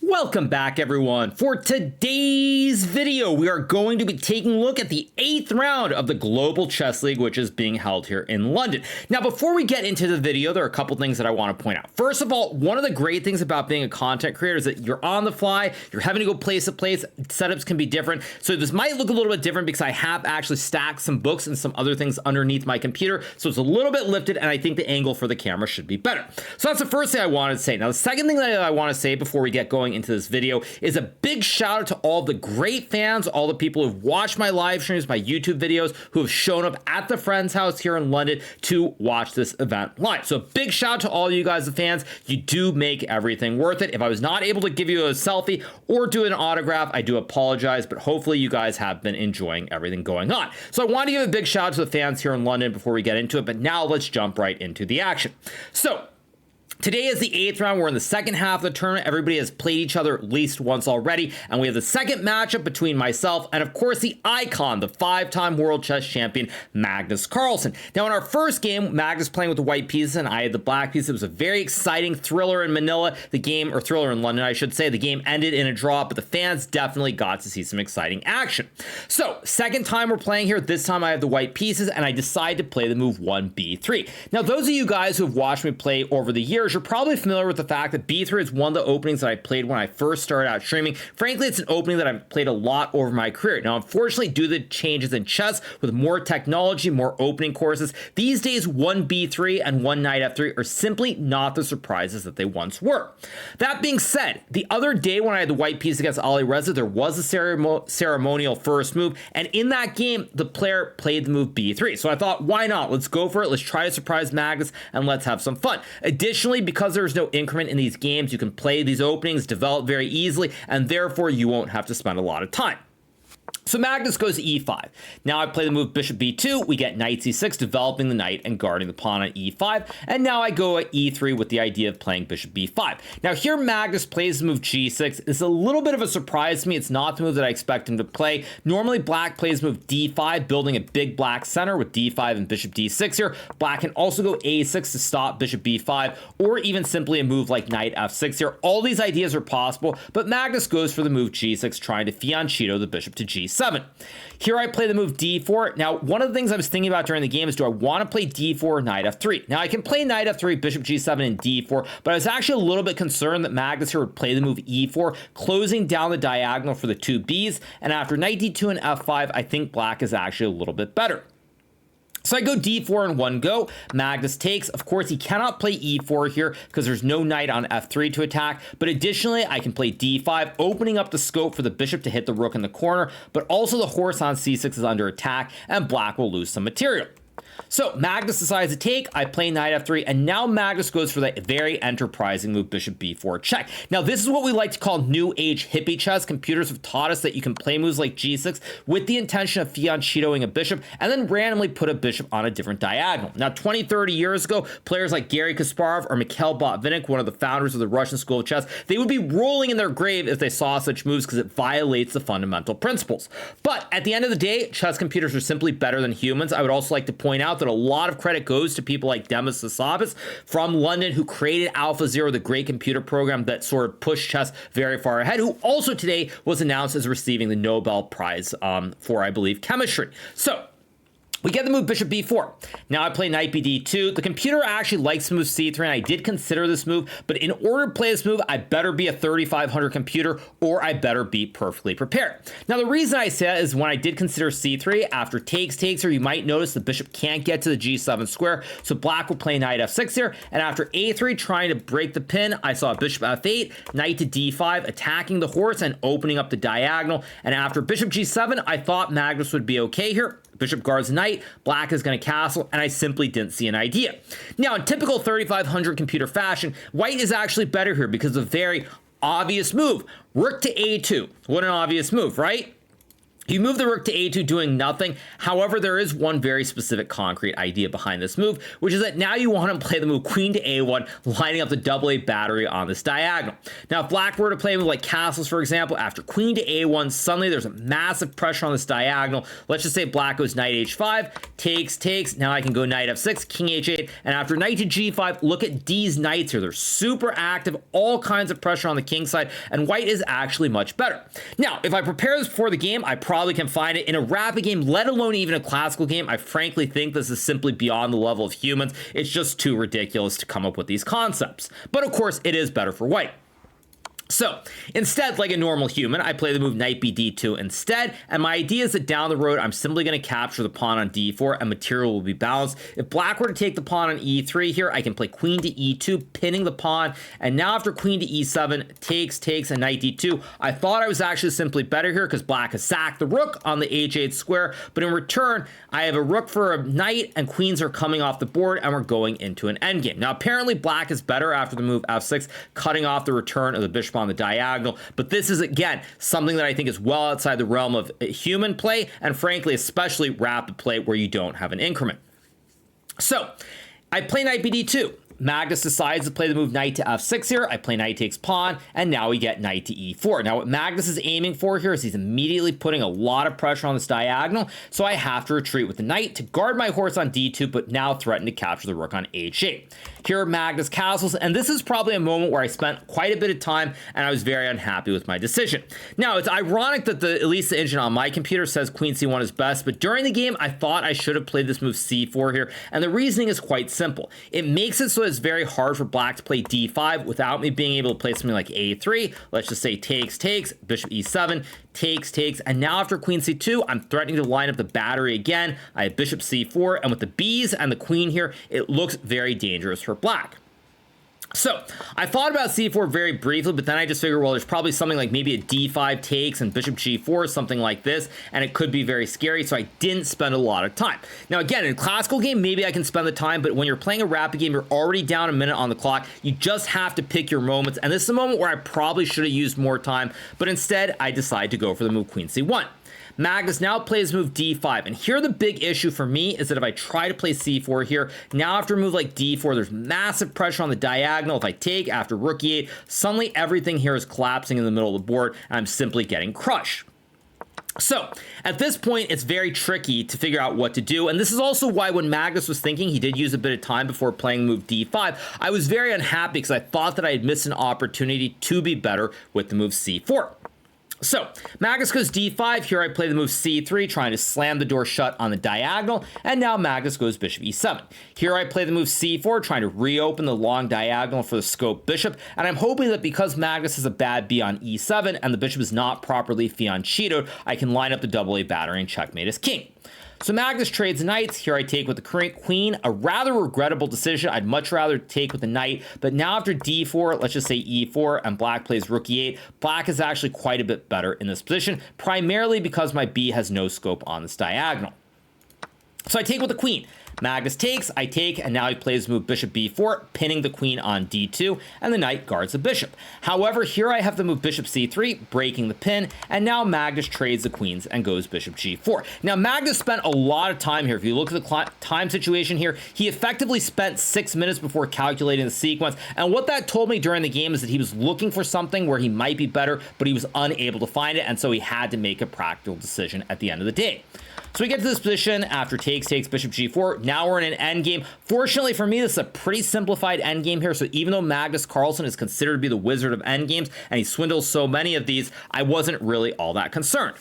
Welcome back, everyone. For today's video, we are going to be taking a look at the 8th round of the Global Chess League, which is being held here in London. Now, before we get into the video, there are a couple things that I want to point out. First of all, one of the great things about being a content creator is that you're on the fly, you're having to go place to place, setups can be different. So this might look a little bit different because I have actually stacked some books and some other things underneath my computer. So it's a little bit lifted, and I think the angle for the camera should be better. So that's the first thing I wanted to say. Now, the second thing that I want to say before we get going into this video is a big shout out to all the great fans, all the people who've watched my live streams, my YouTube videos, who have shown up at the friend's house here in London to watch this event live. So a big shout out to all you guys, the fans. You do make everything worth it. If I was not able to give you a selfie or do an autograph, I do apologize, but hopefully you guys have been enjoying everything going on. So I want to give a big shout out to the fans here in London before we get into it, but now let's jump right into the action. So today is the 8th round. We're in the second half of the tournament. Everybody has played each other at least once already. And we have the second matchup between myself and, of course, the icon, the 5-time world chess champion, Magnus Carlsen. Now, in our first game, Magnus playing with the white pieces and I had the black pieces. It was a very exciting thriller in Manila. The game, or thriller in London, I should say. The game ended in a draw, but the fans definitely got to see some exciting action. So, second time we're playing here. This time I have the white pieces, and I decide to play the move 1b3. Now, those of you guys who have watched me play over the years, you're probably familiar with the fact that b3 is one of the openings that I played when I first started out streaming. Frankly, it's an opening that I've played a lot over my career. Now, unfortunately, due to the changes in chess with more technology, more opening courses, these days 1b3 and 1 knight f3 are simply not the surprises that they once were. That being said, the other day when I had the white piece against Alireza, there was a ceremonial first move, and in that game, the player played the move b3. So I thought, why not? Let's go for it. Let's try to surprise Magnus, and let's have some fun. Additionally, because there's no increment in these games, you can play these openings, develop very easily, and therefore you won't have to spend a lot of time. So Magnus goes to e5. Now I play the move bishop b2. We get knight c6, developing the knight and guarding the pawn on e5. And now I go at e3 with the idea of playing bishop b5. Now here Magnus plays the move g6. It's a little bit of a surprise to me. It's not the move that I expect him to play. Normally black plays move d5, building a big black center with d5 and bishop d6 here. Black can also go a6 to stop bishop b5, or even simply a move like knight f6 here. All these ideas are possible, but Magnus goes for the move g6, trying to fianchetto the bishop to g7. Here I play the move d4. Now, one of the things I was thinking about during the game is, do I want to play d4 or knight f3? Now, I can play knight f3, bishop g7, and d4, but I was actually a little bit concerned that Magnus here would play the move e4, closing down the diagonal for the two b's, and after knight d2 and f5, I think black is actually a little bit better. So I go d4 in one go. Magnus takes. Of course, he cannot play e4 here because there's no knight on f3 to attack. But additionally, I can play d5, opening up the scope for the bishop to hit the rook in the corner. But also the horse on c6 is under attack, and black will lose some material. So Magnus decides to take, I play knight f3, and now Magnus goes for the very enterprising move bishop b4 check. Now this is what we like to call new age hippie chess. Computers have taught us that you can play moves like g6 with the intention of fianchettoing a bishop and then randomly put a bishop on a different diagonal. Now 20, 30 years ago, players like Garry Kasparov or Mikhail Botvinnik, one of the founders of the Russian School of Chess, they would be rolling in their grave if they saw such moves because it violates the fundamental principles. But at the end of the day, chess computers are simply better than humans. I would also like to point out that a lot of credit goes to people like Demis Hassabis from London, who created AlphaZero, the great computer program that sort of pushed chess very far ahead, who also today was announced as receiving the Nobel Prize for, I believe, chemistry. So we get the move bishop b4. Now I play knight bd2. The computer actually likes to move c3, and I did consider this move, but in order to play this move, I better be a 3500 computer, or I better be perfectly prepared. Now the reason I say that is when I did consider c3, after takes here, you might notice the bishop can't get to the g7 square, so black will play knight f6 here, and after a3, trying to break the pin, I saw bishop f8, knight to d5, attacking the horse and opening up the diagonal, and after bishop g7, I thought Magnus would be okay here. Bishop guards knight, black is going to castle, and I simply didn't see an idea. Now, in typical 3500 computer fashion, white is actually better here because of a very obvious move. Rook to a2. What an obvious move, right? You move the rook to a2 doing nothing. However, there is one very specific concrete idea behind this move, which is that now you want to play the move queen to a1, lining up the double A battery on this diagonal. Now, if black were to play a move like castles, for example, after queen to a1, suddenly there's a massive pressure on this diagonal. Let's just say black goes knight h5, takes. Now I can go knight f6, king h8, and after knight to g5, look at these knights here. They're super active, all kinds of pressure on the king side, and white is actually much better. Now, if I prepare this before the game, I probably can find it in a rapid game, let alone even a classical game. I frankly think this is simply beyond the level of humans. It's just too ridiculous to come up with these concepts. But of course, it is better for white. So instead, like a normal human, I play the move knight b d2 instead, and my idea is that down the road, I'm simply going to capture the pawn on d4 and material will be balanced. If black were to take the pawn on e3 here, I can play queen to e2, pinning the pawn, and now after queen to e7, takes, and knight d2, I thought I was actually simply better here because black has sacked the rook on the h8 square, but in return, I have a rook for a knight, and queens are coming off the board, and we're going into an endgame. Now, apparently, black is better after the move f6, cutting off the return of the bishop on the diagonal, but this is again something that I think is well outside the realm of human play, and frankly especially rapid play where you don't have an increment. So I play knight b d2. Magnus decides to play the move knight to f6 here. I play knight takes pawn, and now we get knight to e4. Now what Magnus is aiming for here is he's immediately putting a lot of pressure on this diagonal, so I have to retreat with the knight to guard my horse on d2, but now threaten to capture the rook on h8. Here Magnus castles, and this is probably a moment where I spent quite a bit of time, and I was very unhappy with my decision. Now, it's ironic that at least the engine on my computer says queen c1 is best, but during the game, I thought I should have played this move c4 here, and the reasoning is quite simple. It makes it so it's very hard for black to play d5 without me being able to play something like a3. Let's just say takes, bishop e7, takes, and now after queen c2, I'm threatening to line up the battery again. I have bishop c4, and with the b's and the queen here, it looks very dangerous for black. So I thought about c4 very briefly, but then I just figured, well, there's probably something like maybe a d5 takes and bishop g4, something like this, and it could be very scary, so I didn't spend a lot of time. Now, again, in a classical game, maybe I can spend the time, but when you're playing a rapid game, you're already down a minute on the clock. You just have to pick your moments, and this is a moment where I probably should have used more time, but instead, I decide to go for the move queen c1. Magnus now plays move d5, and here the big issue for me is that if I try to play c4 here, now after a move like d4, there's massive pressure on the diagonal. If I take after rook e8, suddenly everything here is collapsing in the middle of the board, and I'm simply getting crushed. So at this point, it's very tricky to figure out what to do. And this is also why when Magnus was thinking, he did use a bit of time before playing move d5. I was very unhappy because I thought that I had missed an opportunity to be better with the move c4. So Magnus goes d5. Here I play the move c3, trying to slam the door shut on the diagonal. And now Magnus goes bishop e7. Here I play the move c4, trying to reopen the long diagonal for the scope bishop. And I'm hoping that because Magnus has a bad b on e7 and the bishop is not properly fianchettoed, I can line up the double A battery and checkmate his king. So Magnus trades knights. Here I take with the queen, a rather regrettable decision. I'd much rather take with the knight, but now after d4, let's just say e4, and black plays rook e8. Black is actually quite a bit better in this position, primarily because my b has no scope on this diagonal. So I take with the queen. Magnus takes, I take, and now he plays move bishop b4, pinning the queen on d2, and the knight guards the bishop. However, here I have the move bishop c3, breaking the pin, and now Magnus trades the queens and goes bishop g4. Now, Magnus spent a lot of time here. If you look at the time situation here, he effectively spent 6 minutes before calculating the sequence, and what that told me during the game is that he was looking for something where he might be better, but he was unable to find it, and so he had to make a practical decision at the end of the day. So we get to this position after takes, bishop g4. Now we're in an endgame. Fortunately for me, this is a pretty simplified endgame here. So even though Magnus Carlsen is considered to be the wizard of endgames, and he swindles so many of these, I wasn't really all that concerned.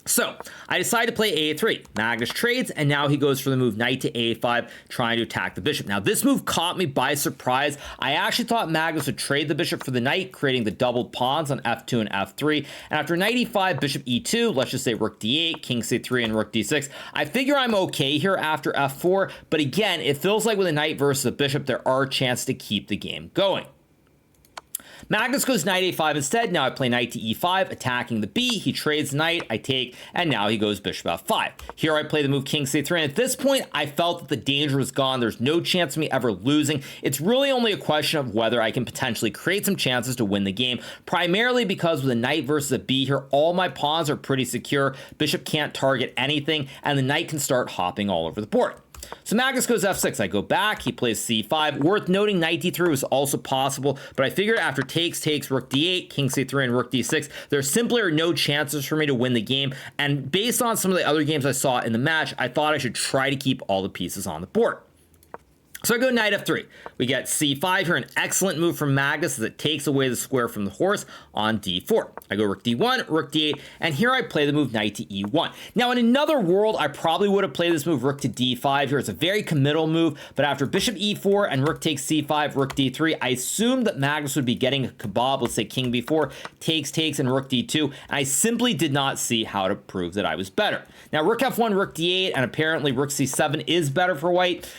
So I decide to play a3. Magnus trades, and now he goes for the move knight to a5, trying to attack the bishop. Now, this move caught me by surprise. I actually thought Magnus would trade the bishop for the knight, creating the doubled pawns on f2 and f3. And after knight e5, bishop e2, let's just say rook d8, king c3, and rook d6. I figure I'm okay here after f4, but again, it feels like with a knight versus a bishop, there are chances to keep the game going. Magnus goes knight a5 instead. Now I play knight to e5, attacking the b. He trades knight, I take, and now he goes bishop f5. Here I play the move king c3, and at this point, I felt that the danger was gone. There's no chance of me ever losing. It's really only a question of whether I can potentially create some chances to win the game, primarily because with a knight versus a b here, all my pawns are pretty secure. Bishop can't target anything, and the knight can start hopping all over the board. So Magnus goes f6, I go back, he plays c5. Worth noting, knight d3 was also possible, but I figured after takes, rook d8, king c3, and rook d6, there simply are no chances for me to win the game, and based on some of the other games I saw in the match, I thought I should try to keep all the pieces on the board. So I go knight f3. We get c5 here, an excellent move from Magnus as it takes away the square from the horse on d4. I go rook d1, rook d8, and here I play the move knight to e1. Now in another world, I probably would have played this move rook to d5 here. It's a very committal move, but after bishop e4 and rook takes c5, rook d3, I assumed that Magnus would be getting a kebab, let's say king b4, takes, and rook d2, and I simply did not see how to prove that I was better. Now rook f1, rook d8, and apparently rook c7 is better for white.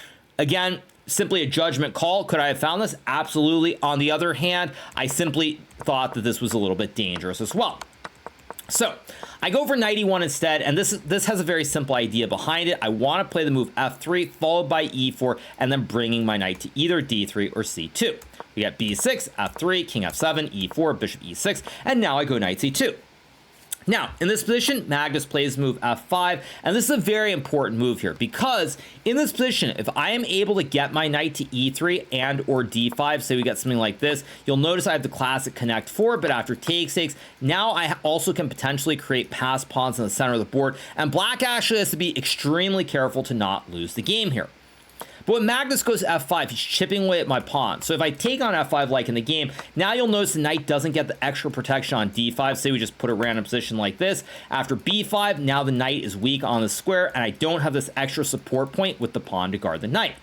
Again, simply a judgment call. Could I have found this? Absolutely. On the other hand, I simply thought that this was a little bit dangerous as well. So I go for knight e1 instead, and this has a very simple idea behind it. I want to play the move f3 followed by e4 and then bringing my knight to either d3 or c2. We got b6, f3, king f7, e4, bishop e6, and now I go knight c2. Now, in this position, Magnus plays move f5, and this is a very important move here because in this position, if I am able to get my knight to e3 and or d5, say we get something like this, you'll notice I have the classic connect 4, but after takes, now I also can potentially create passed pawns in the center of the board, and black actually has to be extremely careful to not lose the game here. But when Magnus goes f5, he's chipping away at my pawn. So if I take on f5 like in the game, now you'll notice the knight doesn't get the extra protection on d5. Say we just put a random position like this. After b5, now the knight is weak on the square, and I don't have this extra support point with the pawn to guard the knight.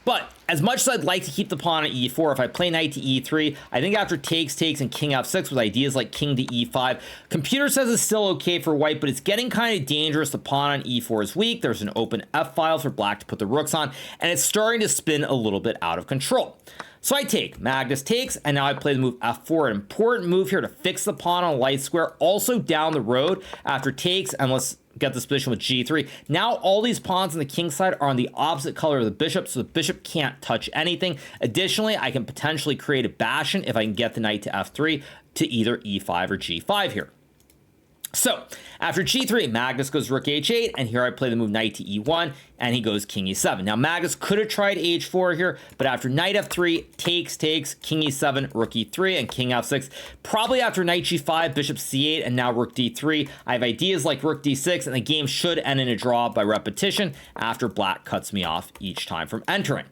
But as much as I'd like to keep the pawn at e4, if I play knight to e3, I think after takes, and king f6 with ideas like king to e5, computer says it's still okay for white, but it's getting kind of dangerous. The pawn on e4 is weak. There's an open f file for black to put the rooks on, and it's starting to spin a little bit out of control. So I take, Magnus takes, and now I play the move f4, an important move here to fix the pawn on a light square. Also down the road, after takes, and let's get this position with g3. Now all these pawns on the king side are on the opposite color of the bishop, so the bishop can't touch anything. Additionally, I can potentially create a bastion if I can get the knight to f3 to either e5 or g5 here. So after g3, Magnus goes rook h8, and here I play the move knight to e1, and he goes king e7. Now Magnus could have tried h4 here, but after knight f3, takes, king e7, rook e3, and king f6. Probably after knight g5, bishop c8, and now rook d3. I have ideas like rook d6, and the game should end in a draw by repetition after black cuts me off each time from entering.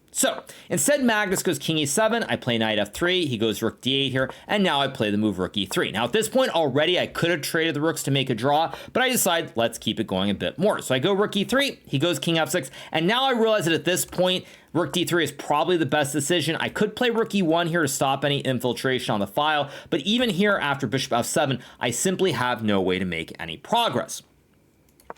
So instead, Magnus goes king e7, I play knight f3, he goes rook d8 here, and now I play the move rook e3. Now at this point already, I could have traded the rooks to make a draw, but I decide let's keep it going a bit more. So I go rook e3, he goes king f6, and now I realize that at this point, rook d3 is probably the best decision. I could play rook e1 here to stop any infiltration on the file, but even here after bishop f7, I simply have no way to make any progress.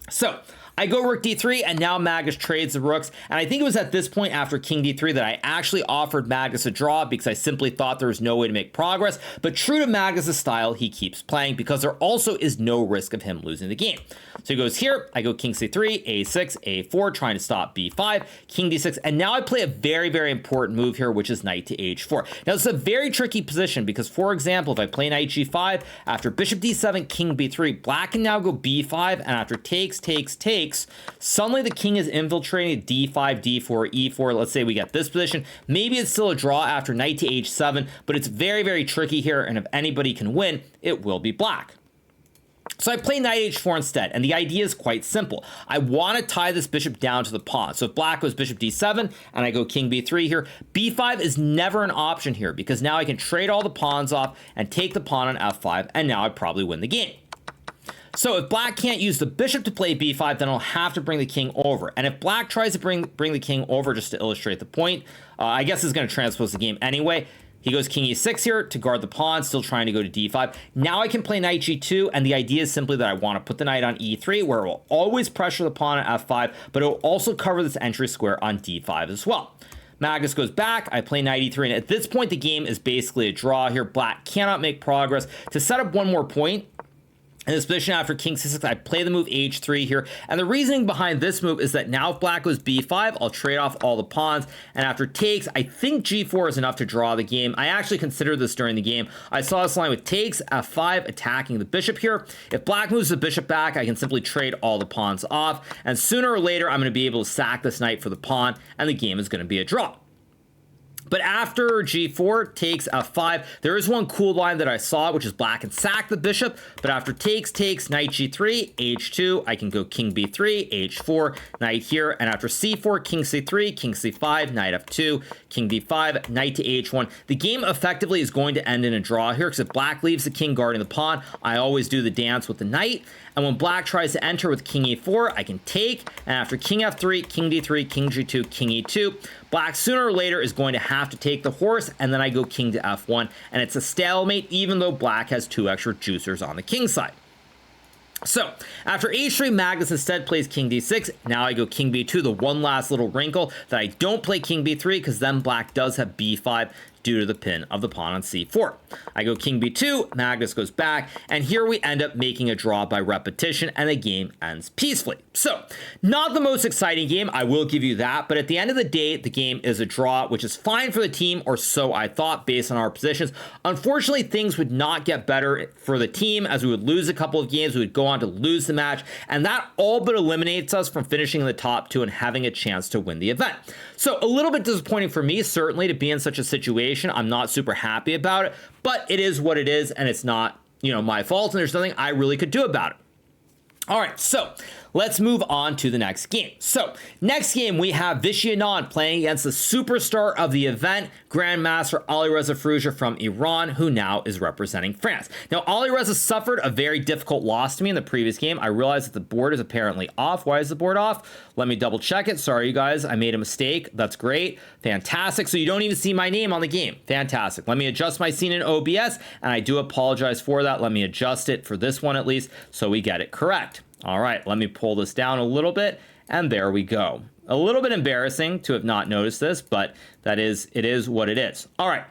So I go rook d3, and now Magnus trades the rooks, and I think it was at this point after king d3 that I actually offered Magnus a draw because I simply thought there was no way to make progress, but true to Magnus' style, he keeps playing because there also is no risk of him losing the game. So he goes here, I go king c3, a6, a4, trying to stop b5, king d6, and now I play a very, very important move here, which is knight to h4. Now this is a very tricky position because, for example, if I play knight g5, after bishop d7, king b3, black can now go b5, and after takes, suddenly the king is infiltrating d5, d4, e4. Let's say we get this position. Maybe it's still a draw after knight to h7, but it's very, very tricky here, and if anybody can win, it will be black. So I play knight h4 instead, and the idea is quite simple. I want to tie this bishop down to the pawn. So if black goes bishop d7, and I go king b3 here, b5 is never an option here, because now I can trade all the pawns off and take the pawn on f5, and now I probably win the game. So if black can't use the bishop to play b5, then I'll have to bring the king over. And if black tries to bring the king over, just to illustrate the point, I guess it's going to transpose the game anyway. He goes king e6 here to guard the pawn, still trying to go to d5. Now I can play knight g2, and the idea is simply that I want to put the knight on e3, where it will always pressure the pawn on f5, but it will also cover this entry square on d5 as well. Magnus goes back, I play knight e3, and at this point the game is basically a draw here. Black cannot make progress. To set up one more point, in this position after king c6, I play the move h3 here, and the reasoning behind this move is that now if black goes b5, I'll trade off all the pawns, and after takes, I think g4 is enough to draw the game. I actually considered this during the game. I saw this line with takes, f5, attacking the bishop here. If black moves the bishop back, I can simply trade all the pawns off, and sooner or later, I'm going to be able to sack this knight for the pawn, and the game is going to be a draw. But after g4 takes f5, there is one cool line that I saw, which is black can sack the bishop, but after takes, knight g3, h2, I can go king b3, h4, knight here, and after c4, king c3, king c5, knight f2, king d5, knight to h1. The game effectively is going to end in a draw here, because if black leaves the king guarding the pawn, I always do the dance with the knight, and when black tries to enter with king e4, I can take, and after king f3, king d3, king g2, king e2, black sooner or later is going to have to take the horse, and then I go king to f1, and it's a stalemate even though black has 2 extra juicers on the king side. So, after h3, Magnus instead plays king d6. Now I go king b2, the one last little wrinkle that I don't play king b3 because then black does have b5 due to the pin of the pawn on c4. I go king b2, Magnus goes back, and here we end up making a draw by repetition, and the game ends peacefully. So, not the most exciting game, I will give you that, but at the end of the day, the game is a draw, which is fine for the team, or so I thought based on our positions. Unfortunately, things would not get better for the team, as we would lose a couple of games, we would go on to lose the match, and that all but eliminates us from finishing in the top 2 and having a chance to win the event. So, a little bit disappointing for me, certainly, to be in such a situation. I'm not super happy about it, but it is what it is, and it's not, my fault, and there's nothing I really could do about it. All right, so let's move on to the next game. So, next game, we have Vishy Anand playing against the superstar of the event, Grandmaster Alireza Firouzja from Iran, who now is representing France. Now, Alireza suffered a very difficult loss to me in the previous game. I realized that the board is apparently off. Why is the board off? Let me double check it. Sorry, you guys, I made a mistake. That's great. Fantastic. So you don't even see my name on the game. Fantastic. Let me adjust my scene in OBS, and I do apologize for that. Let me adjust it for this one at least so we get it correct. All right, let me pull this down a little bit, and there we go. A little bit embarrassing to have not noticed this, but it is what it is. All right.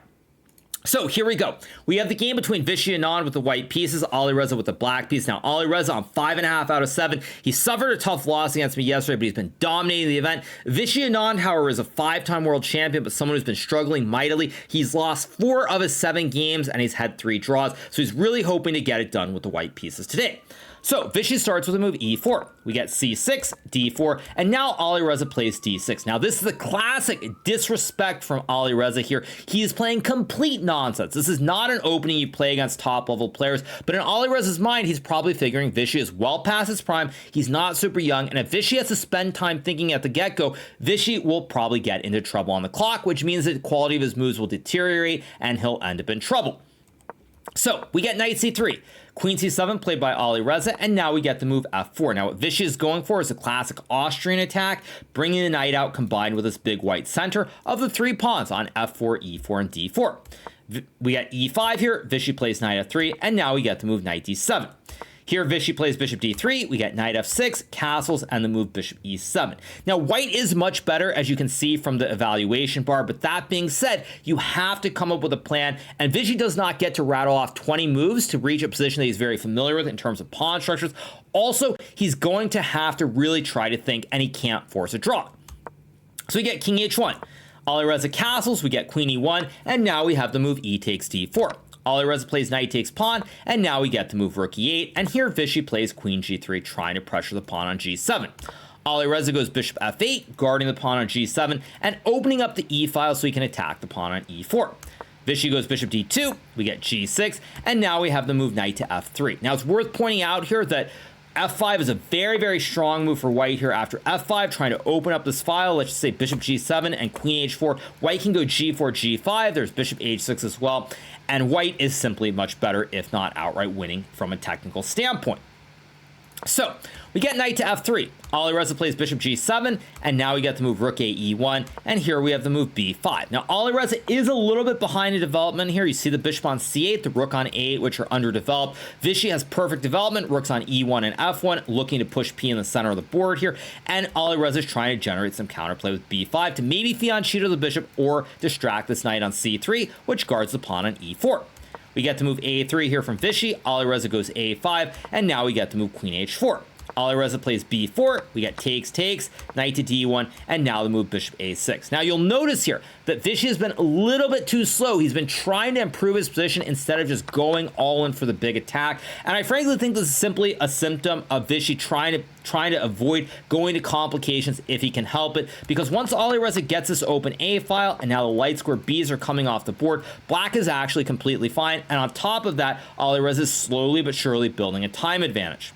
So here we go. We have the game between Vishy Anand with the white pieces, Alireza with the black piece. Now, Alireza on 5.5 out of 7. He suffered a tough loss against me yesterday, but he's been dominating the event. Vishy Anand, however, is a 5-time world champion, but someone who's been struggling mightily. He's lost 4 of his 7 games, and he's had 3 draws. So he's really hoping to get it done with the white pieces today. So Vishy starts with a move e4. We get c6, d4, and now Alireza plays d6. Now this is a classic disrespect from Alireza here. He is playing complete nonsense. This is not an opening you play against top level players, but in Alireza's mind, he's probably figuring Vishy is well past his prime. He's not super young, and if Vishy has to spend time thinking at the get-go, Vishy will probably get into trouble on the clock, which means that the quality of his moves will deteriorate and he'll end up in trouble. So we get knight c3, queen c7 played by Alireza, and now we get the move f4. Now what Vishy is going for is a classic Austrian attack, bringing the knight out combined with this big white center of the 3 pawns on f4, e4, and d4. We get e5 here, Vishy plays knight f3, and now we get the move knight d7. Here, Vishy plays bishop d3, we get knight f6, castles, and the move bishop e7. Now, white is much better, as you can see from the evaluation bar, but that being said, you have to come up with a plan, and Vishy does not get to rattle off 20 moves to reach a position that he's very familiar with in terms of pawn structures. Also, he's going to have to really try to think, and he can't force a draw. So we get king h1. Alireza castles, we get queen e1, and now we have the move e takes d4. Alireza plays knight takes pawn, and now we get the move rook e8, and here Vishy plays queen g3, trying to pressure the pawn on g7. Alireza goes bishop f8, guarding the pawn on g7, and opening up the e file so he can attack the pawn on e4. Vishy goes bishop d2, we get g6, and now we have the move knight to f3. Now it's worth pointing out here that f5 is a very, very strong move for white here. After f5, trying to open up this file, let's just say bishop g7 and queen h4. White can go g4, g5. There's bishop h6 as well. And white is simply much better, if not outright winning from a technical standpoint. So we get knight to f3. Alireza plays bishop g7, and now we get the move rook a e1, and here we have the move b5. Now Alireza is a little bit behind in development here. You see the bishop on c8, the rook on a8, which are underdeveloped. Vishy has perfect development, rooks on e1 and f1, looking to push p in the center of the board here, and Alireza is trying to generate some counterplay with b5 to maybe fianchetto the bishop or distract this knight on c3, which guards the pawn on e4. We get to move a3 here from Vishy. Alireza goes a5, and now we get to move queen h4. Alireza plays b4, we get takes, knight to d1, and now the move bishop a6. Now you'll notice here that Vishy has been a little bit too slow. He's been trying to improve his position instead of just going all in for the big attack. And I frankly think this is simply a symptom of Vishy trying to avoid going to complications if he can help it. Because once Alireza gets this open A file, and now the light square Bs are coming off the board, black is actually completely fine. And on top of that, Alireza is slowly but surely building a time advantage.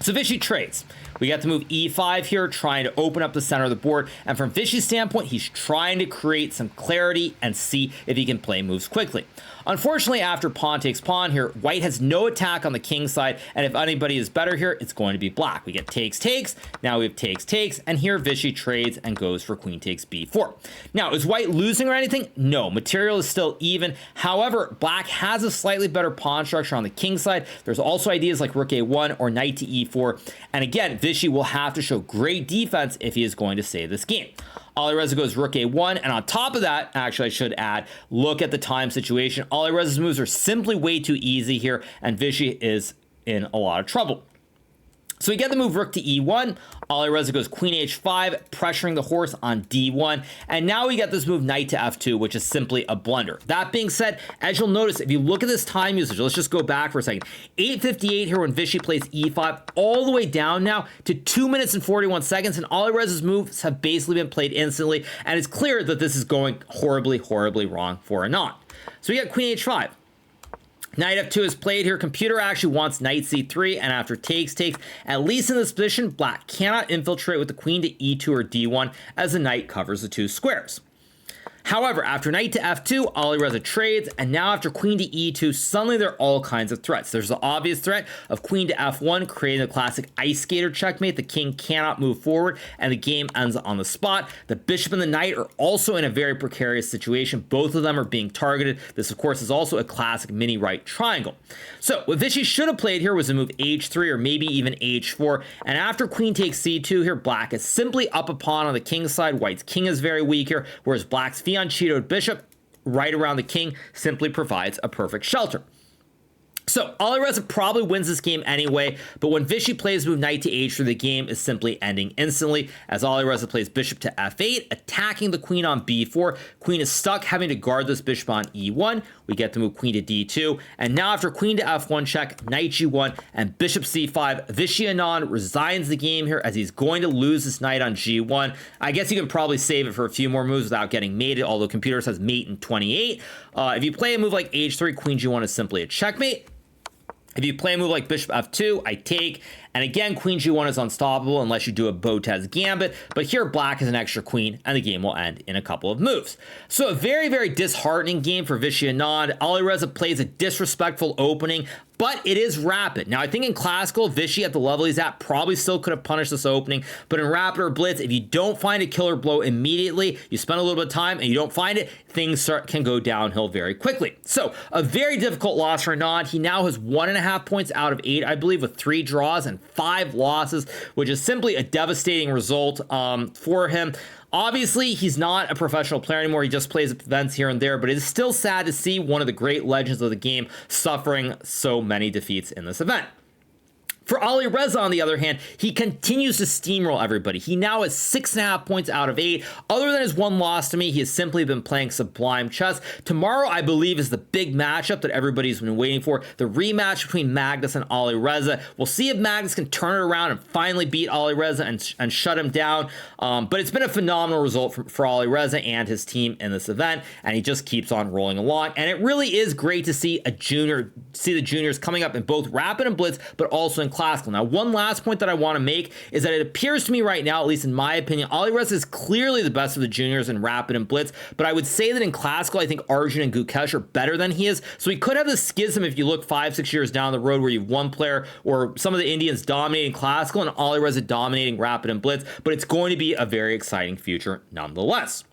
So Vishy trades. We get to move e5 here, trying to open up the center of the board. And from Vishy's standpoint, he's trying to create some clarity and see if he can play moves quickly. Unfortunately, after pawn takes pawn here, white has no attack on the king side. And if anybody is better here, it's going to be black. We get takes. Now we have takes. And here Vishy trades and goes for queen takes b4. Now, is white losing or anything? No, material is still even. However, black has a slightly better pawn structure on the king side. There's also ideas like rook a1 or knight to e4. And again, Vishy will have to show great defense if he is going to save this game. Alireza goes rook a1, and on top of that, actually I should add, look at the time situation. Alireza's moves are simply way too easy here, and Vishy is in a lot of trouble. So we get the move rook to e1, Alireza goes queen h5, pressuring the horse on d1, and now we get this move knight to f2, which is simply a blunder. That being said, as you'll notice, if you look at this time usage, let's just go back for a second. 8:58 here when Vishy plays e5, all the way down now to 2 minutes and 41 seconds, and Alireza's moves have basically been played instantly, and it's clear that this is going horribly, horribly wrong for Anand. So we got queen h5. Knight f2 is played here. Computer actually wants knight c3, and after takes, at least in this position, black cannot infiltrate with the queen to e2 or d1 as the knight covers the two squares. However, after knight to f2, Alireza trades, and now after queen to e2, suddenly there are all kinds of threats. There's the obvious threat of queen to f1, creating the classic ice skater checkmate. The king cannot move forward, and the game ends on the spot. The bishop and the knight are also in a very precarious situation. Both of them are being targeted. This, of course, is also a classic mini right triangle. So what Vishy should have played here was a move h3 or maybe even h4, and after queen takes c2 here, black is simply up a pawn on the king side. White's king is very weak here, whereas black's fianchettoed bishop right around the king simply provides a perfect shelter. So Alireza probably wins this game anyway, but when Vishy plays move knight to h3, the game is simply ending instantly as Alireza plays bishop to f8, attacking the queen on b4. Queen is stuck, having to guard this bishop on e1. We get to move queen to d2, and now after queen to f1 check, knight g1, and bishop c5, Vishy Anand resigns the game here as he's going to lose this knight on g1. I guess you can probably save it for a few more moves without getting mated, although computer says mate in 28. If you play a move like h3, queen g1 is simply a checkmate. If you play a move like bishop f2, I take, and again, queen g1 is unstoppable unless you do a Botez gambit, but here black is an extra queen, and the game will end in a couple of moves. So a very, very disheartening game for Vishy Anand. Alireza plays a disrespectful opening, but it is rapid. Now, I think in Classical, Vishy at the level he's at probably still could have punished this opening, but in Rapid or Blitz, if you don't find a killer blow immediately, you spend a little bit of time and you don't find it, things can go downhill very quickly. So, a very difficult loss for Anand. He now has 1.5 points out of 8, I believe, with 3 draws and 5 losses, which is simply a devastating result for him. Obviously, he's not a professional player anymore. He just plays events here and there, but it is still sad to see one of the great legends of the game suffering so many defeats in this event. For Alireza, on the other hand, he continues to steamroll everybody. He now has 6.5 points out of 8. Other than his one loss to me, he has simply been playing sublime chess. Tomorrow, I believe, is the big matchup that everybody's been waiting for. The rematch between Magnus and Alireza. We'll see if Magnus can turn it around and finally beat Alireza and shut him down. But it's been a phenomenal result for Alireza and his team in this event, and he just keeps on rolling along. And it really is great to see the juniors coming up in both Rapid and Blitz, but also in Classical. Now, one last point that I want to make is that it appears to me right now, at least in my opinion, Alireza is clearly the best of the juniors in Rapid and Blitz, but I would say that in Classical, I think Arjun and Gukesh are better than he is. So we could have this schism if you look 5-6 years down the road where you have one player or some of the Indians dominating Classical and Alireza dominating Rapid and Blitz, but it's going to be a very exciting future nonetheless.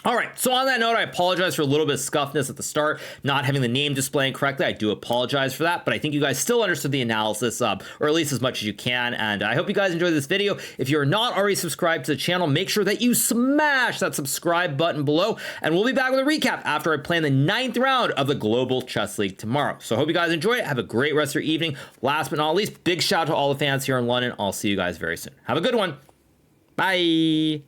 All right, so on that note, I apologize for a little bit of scuffness at the start, not having the name displaying correctly. I do apologize for that, but I think you guys still understood the analysis, or at least as much as you can, and I hope you guys enjoyed this video. If you're not already subscribed to the channel, make sure that you smash that subscribe button below, and we'll be back with a recap after I play in the 9th round of the Global Chess League tomorrow. So I hope you guys enjoy it. Have a great rest of your evening. Last but not least, big shout out to all the fans here in London. I'll see you guys very soon. Have a good one. Bye.